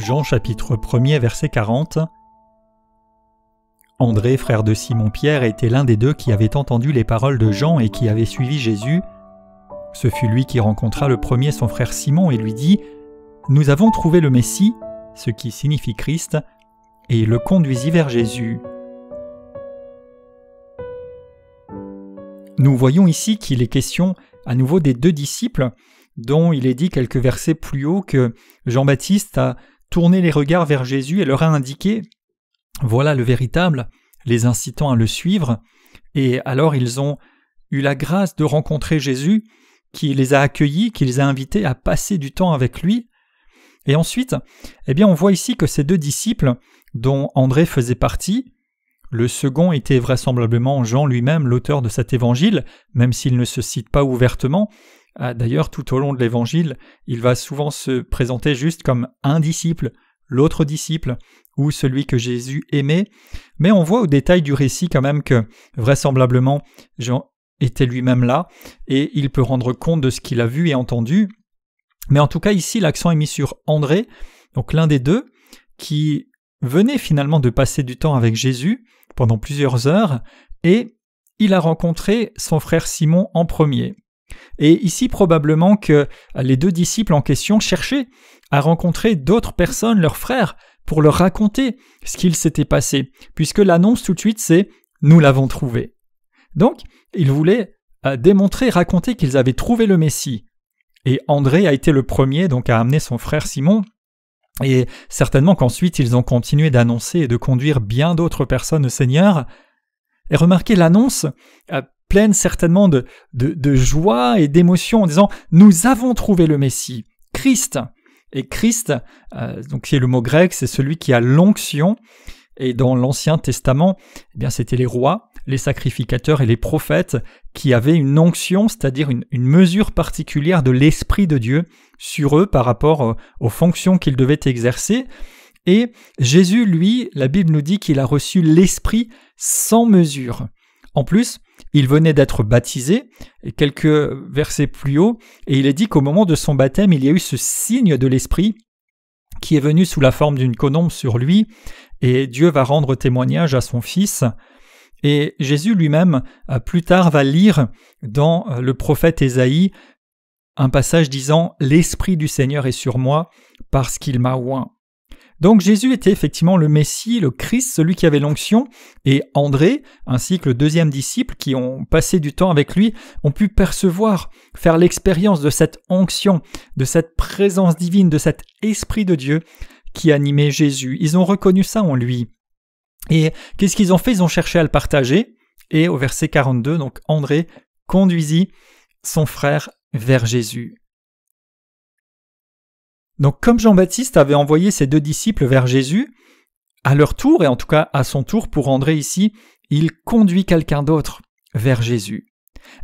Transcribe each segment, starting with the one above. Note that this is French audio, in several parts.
Jean chapitre 1er verset 40. André, frère de Simon-Pierre, était l'un des deux qui avait entendu les paroles de Jean et qui avait suivi Jésus. Ce fut lui qui rencontra le premier son frère Simon et lui dit « Nous avons trouvé le Messie », ce qui signifie Christ, et il le conduisit vers Jésus. Nous voyons ici qu'il est question à nouveau des deux disciples dont il est dit quelques versets plus haut que Jean-Baptiste a tourné les regards vers Jésus et leur a indiqué « Voilà le véritable », les incitant à le suivre, et alors ils ont eu la grâce de rencontrer Jésus qui les a accueillis, qui les a invités à passer du temps avec lui. Et ensuite, on voit ici que ces deux disciples, dont André faisait partie, le second était vraisemblablement Jean lui-même, l'auteur de cet évangile, même s'il ne se cite pas ouvertement. D'ailleurs, tout au long de l'évangile, il va souvent se présenter juste comme un disciple, l'autre disciple, ou celui que Jésus aimait. Mais on voit au détail du récit quand même que vraisemblablement Jean était lui-même là, et il peut rendre compte de ce qu'il a vu et entendu. Mais en tout cas ici, l'accent est mis sur André, donc l'un des deux, qui venait finalement de passer du temps avec Jésus pendant plusieurs heures, et il a rencontré son frère Simon en premier. Et ici, probablement que les deux disciples en question cherchaient à rencontrer d'autres personnes, leurs frères, pour leur raconter ce qu'il s'était passé, puisque l'annonce tout de suite c'est « nous l'avons trouvé ». Donc, ils voulaient démontrer, raconter qu'ils avaient trouvé le Messie. Et André a été le premier donc à amener son frère Simon, et certainement qu'ensuite ils ont continué d'annoncer et de conduire bien d'autres personnes au Seigneur. Et remarquez l'annonce pleine certainement de joie et d'émotion en disant « Nous avons trouvé le Messie, Christ ». Et Christ, donc c'est le mot grec, c'est celui qui a l'onction. Et dans l'Ancien Testament, c'était les rois, les sacrificateurs et les prophètes qui avaient une onction, c'est-à-dire une mesure particulière de l'Esprit de Dieu sur eux par rapport aux fonctions qu'ils devaient exercer. Et Jésus, lui, la Bible nous dit qu'il a reçu l'Esprit sans mesure. En plus, il venait d'être baptisé, et quelques versets plus haut, et il est dit qu'au moment de son baptême, il y a eu ce signe de l'Esprit qui est venu sous la forme d'une colombe sur lui, et Dieu va rendre témoignage à son Fils. Et Jésus lui-même, plus tard, va lire dans le prophète Ésaïe un passage disant « L'Esprit du Seigneur est sur moi, parce qu'il m'a oint ». Donc Jésus était effectivement le Messie, le Christ, celui qui avait l'onction, et André, ainsi que le deuxième disciple qui ont passé du temps avec lui, ont pu percevoir, faire l'expérience de cette onction, de cette présence divine, de cet Esprit de Dieu qui animait Jésus. Ils ont reconnu ça en lui. Et qu'est-ce qu'ils ont fait? Ils ont cherché à le partager, et au verset 42, donc André conduisit son frère vers Jésus. Donc comme Jean-Baptiste avait envoyé ses deux disciples vers Jésus, à leur tour, et en tout cas à son tour pour André ici, il conduit quelqu'un d'autre vers Jésus.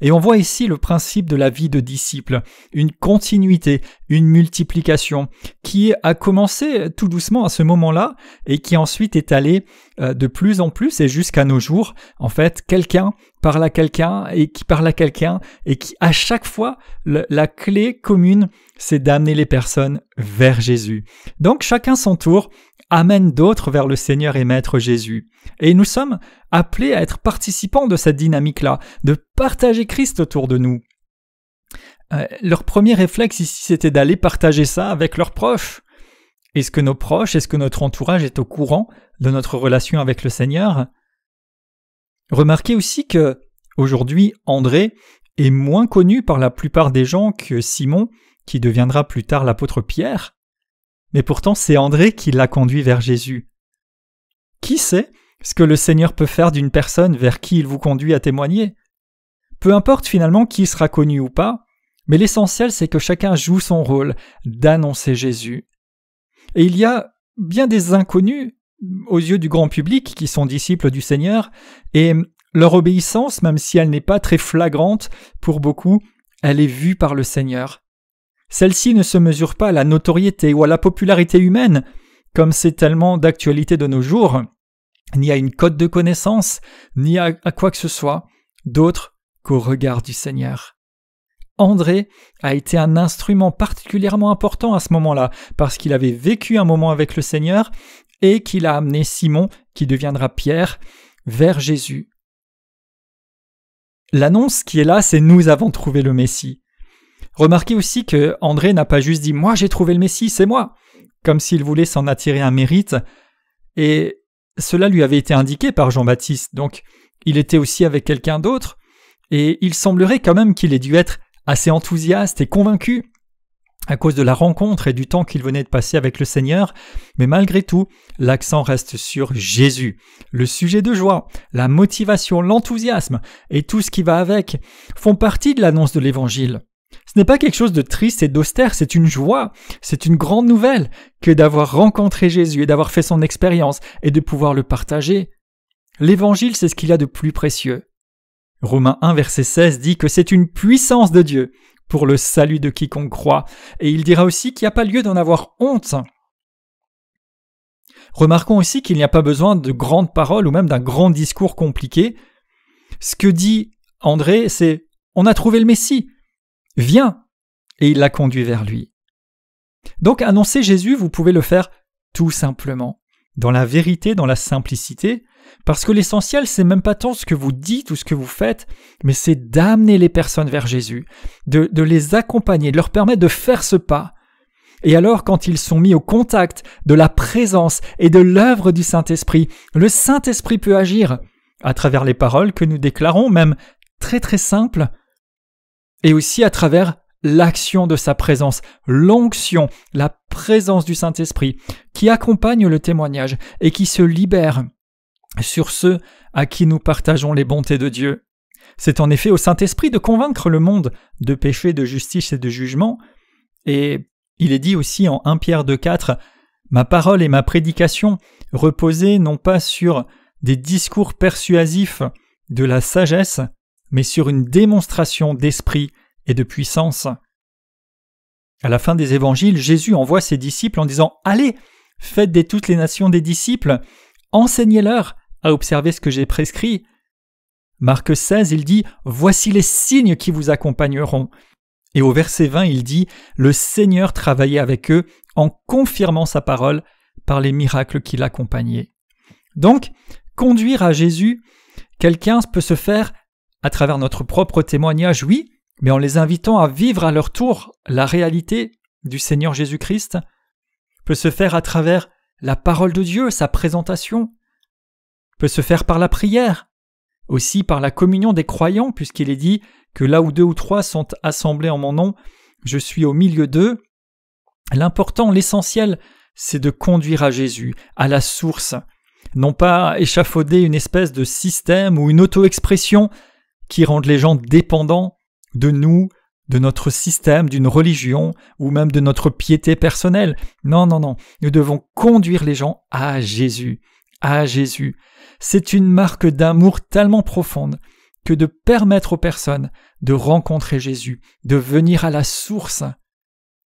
Et on voit ici le principe de la vie de disciple, une continuité, une multiplication, qui a commencé tout doucement à ce moment-là et qui ensuite est allée de plus en plus et jusqu'à nos jours. En fait, quelqu'un parle à quelqu'un et qui parle à quelqu'un et qui, à chaque fois, la clé commune, c'est d'amener les personnes vers Jésus. Donc chacun son tour amène d'autres vers le Seigneur et Maître Jésus. Et nous sommes appelés à être participants de cette dynamique-là, de partager Christ autour de nous. Leur premier réflexe ici, c'était d'aller partager ça avec leurs proches. Est-ce que nos proches, est-ce que notre entourage est au courant de notre relation avec le Seigneur? Remarquez aussi que aujourd'hui, André est moins connu par la plupart des gens que Simon, qui deviendra plus tard l'apôtre Pierre. Mais pourtant, c'est André qui l'a conduit vers Jésus. Qui sait ce que le Seigneur peut faire d'une personne vers qui il vous conduit à témoigner? Peu importe finalement qui sera connu ou pas, mais l'essentiel c'est que chacun joue son rôle d'annoncer Jésus. Et il y a bien des inconnus aux yeux du grand public qui sont disciples du Seigneur, et leur obéissance, même si elle n'est pas très flagrante pour beaucoup, elle est vue par le Seigneur. Celle-ci ne se mesure pas à la notoriété ou à la popularité humaine, comme c'est tellement d'actualité de nos jours, ni à une cote de connaissance, ni à quoi que ce soit, d'autre qu'au regard du Seigneur. André a été un instrument particulièrement important à ce moment-là, parce qu'il avait vécu un moment avec le Seigneur et qu'il a amené Simon, qui deviendra Pierre, vers Jésus. L'annonce qui est là, c'est « nous avons trouvé le Messie ». Remarquez aussi que André n'a pas juste dit « moi j'ai trouvé le Messie, c'est moi », comme s'il voulait s'en attirer un mérite, et cela lui avait été indiqué par Jean-Baptiste, donc il était aussi avec quelqu'un d'autre, et il semblerait quand même qu'il ait dû être assez enthousiaste et convaincu à cause de la rencontre et du temps qu'il venait de passer avec le Seigneur, mais malgré tout, l'accent reste sur Jésus. Le sujet de joie, la motivation, l'enthousiasme et tout ce qui va avec font partie de l'annonce de l'Évangile. Ce n'est pas quelque chose de triste et d'austère, c'est une joie, c'est une grande nouvelle que d'avoir rencontré Jésus et d'avoir fait son expérience et de pouvoir le partager. L'Évangile, c'est ce qu'il y a de plus précieux. Romains 1, verset 16 dit que c'est une puissance de Dieu pour le salut de quiconque croit, et il dira aussi qu'il n'y a pas lieu d'en avoir honte. Remarquons aussi qu'il n'y a pas besoin de grandes paroles ou même d'un grand discours compliqué. Ce que dit André, c'est « on a trouvé le Messie, viens !» et il l'a conduit vers lui. Donc annoncer Jésus, vous pouvez le faire tout simplement, dans la vérité, dans la simplicité, parce que l'essentiel, c'est même pas tant ce que vous dites ou ce que vous faites, mais c'est d'amener les personnes vers Jésus, de les accompagner, de leur permettre de faire ce pas. Et alors, quand ils sont mis au contact de la présence et de l'œuvre du Saint-Esprit, le Saint-Esprit peut agir à travers les paroles que nous déclarons, même très très simples, et aussi à travers l'action de sa présence, l'onction, la présence du Saint-Esprit, qui accompagne le témoignage et qui se libère sur ceux à qui nous partageons les bontés de Dieu. C'est en effet au Saint-Esprit de convaincre le monde de péché, de justice et de jugement, et il est dit aussi en 1 Pierre 2,4 « Ma parole et ma prédication reposaient non pas sur des discours persuasifs de la sagesse, mais sur une démonstration d'esprit et de puissance. » À la fin des évangiles, Jésus envoie ses disciples en disant « Allez, faites de toutes les nations des disciples, enseignez-leur à observer ce que j'ai prescrit. » Marc 16, il dit « Voici les signes qui vous accompagneront. » Et au verset 20, il dit « Le Seigneur travaillait avec eux en confirmant sa parole par les miracles qui l'accompagnaient. » Donc, conduire à Jésus, quelqu'un peut se faire à travers notre propre témoignage, oui, mais en les invitant à vivre à leur tour la réalité du Seigneur Jésus-Christ, peut se faire à travers la parole de Dieu, sa présentation, peut se faire par la prière, aussi par la communion des croyants, puisqu'il est dit que là où 2 ou 3 sont assemblés en mon nom, je suis au milieu d'eux. L'important, l'essentiel, c'est de conduire à Jésus, à la source, non pas échafauder une espèce de système ou une auto-expression qui rendent les gens dépendants de nous, de notre système, d'une religion ou même de notre piété personnelle. Non, non, non, nous devons conduire les gens à Jésus, à Jésus. C'est une marque d'amour tellement profonde que de permettre aux personnes de rencontrer Jésus, de venir à la source.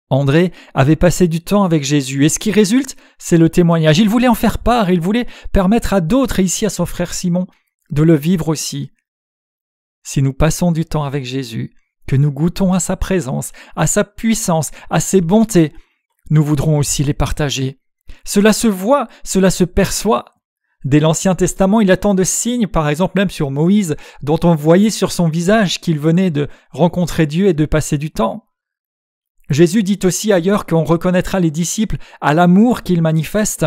André avait passé du temps avec Jésus et ce qui résulte, c'est le témoignage. Il voulait en faire part, il voulait permettre à d'autres et ici à son frère Simon de le vivre aussi. Si nous passons du temps avec Jésus, que nous goûtons à sa présence, à sa puissance, à ses bontés, nous voudrons aussi les partager. Cela se voit, cela se perçoit. Dès l'Ancien Testament, il y a tant de signes, par exemple même sur Moïse, dont on voyait sur son visage qu'il venait de rencontrer Dieu et de passer du temps. Jésus dit aussi ailleurs qu'on reconnaîtra les disciples à l'amour qu'ils manifestent.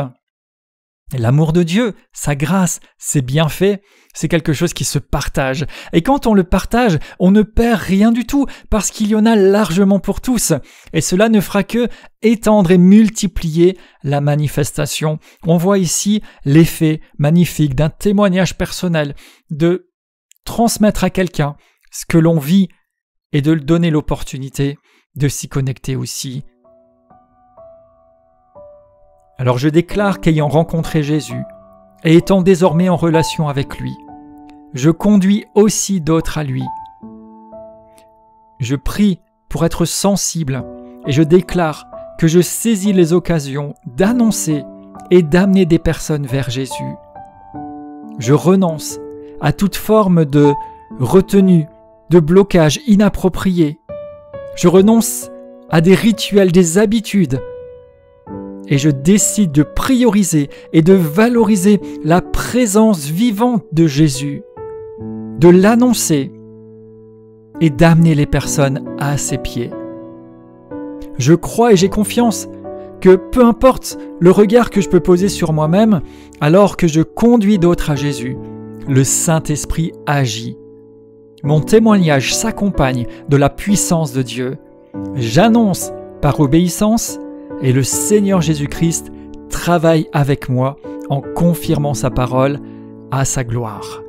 L'amour de Dieu, sa grâce, ses bienfaits, c'est quelque chose qui se partage. Et quand on le partage, on ne perd rien du tout, parce qu'il y en a largement pour tous. Et cela ne fera que étendre et multiplier la manifestation. On voit ici l'effet magnifique d'un témoignage personnel, de transmettre à quelqu'un ce que l'on vit et de lui donner l'opportunité de s'y connecter aussi. Alors je déclare qu'ayant rencontré Jésus, et étant désormais en relation avec lui, je conduis aussi d'autres à lui. Je prie pour être sensible et je déclare que je saisis les occasions d'annoncer et d'amener des personnes vers Jésus. Je renonce à toute forme de retenue, de blocage inapproprié Je renonce à des rituels, des habitudes. Et je décide de prioriser et de valoriser la présence vivante de Jésus, de l'annoncer et d'amener les personnes à ses pieds. Je crois et j'ai confiance que peu importe le regard que je peux poser sur moi-même, alors que je conduis d'autres à Jésus, le Saint-Esprit agit. Mon témoignage s'accompagne de la puissance de Dieu. J'annonce par obéissance et le Seigneur Jésus-Christ travaille avec moi en confirmant sa parole à sa gloire.